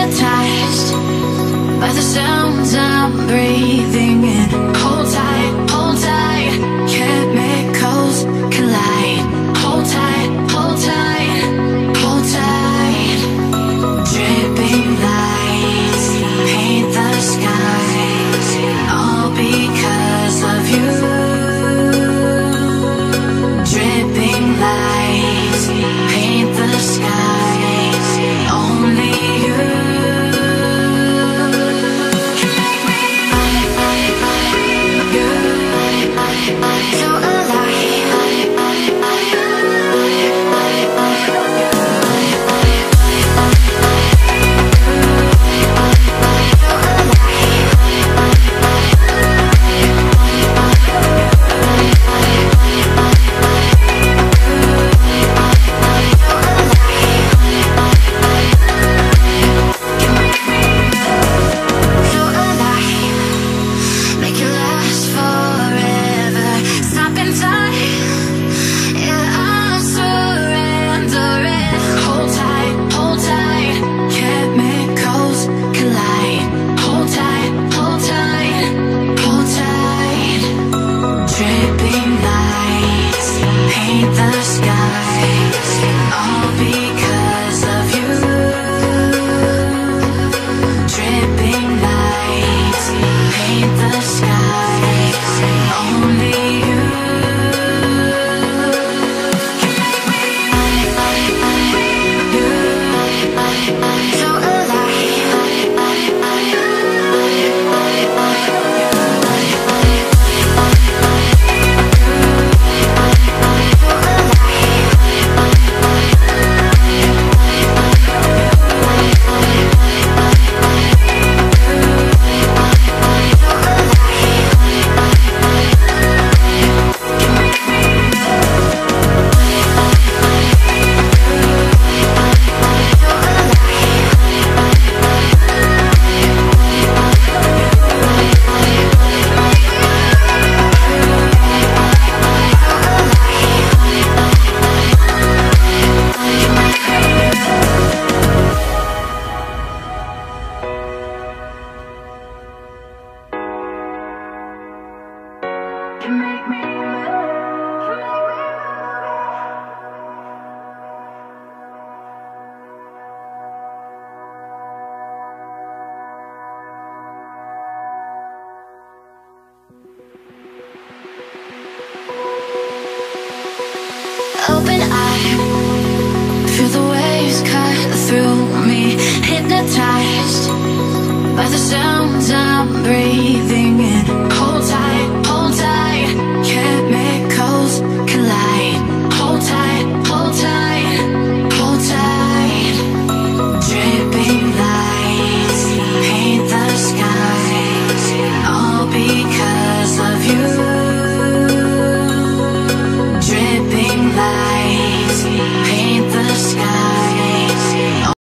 hypnotized by the sounds I'm breathing in. Hold tight, chemicals collide. Hold tight, hold tight, hold tight. Dripping lights paint the skies, all because of you. Dripping lights paint the skies, only you. Open eye, feel the waves cut through me. Hypnotized by the sounds I'm breathing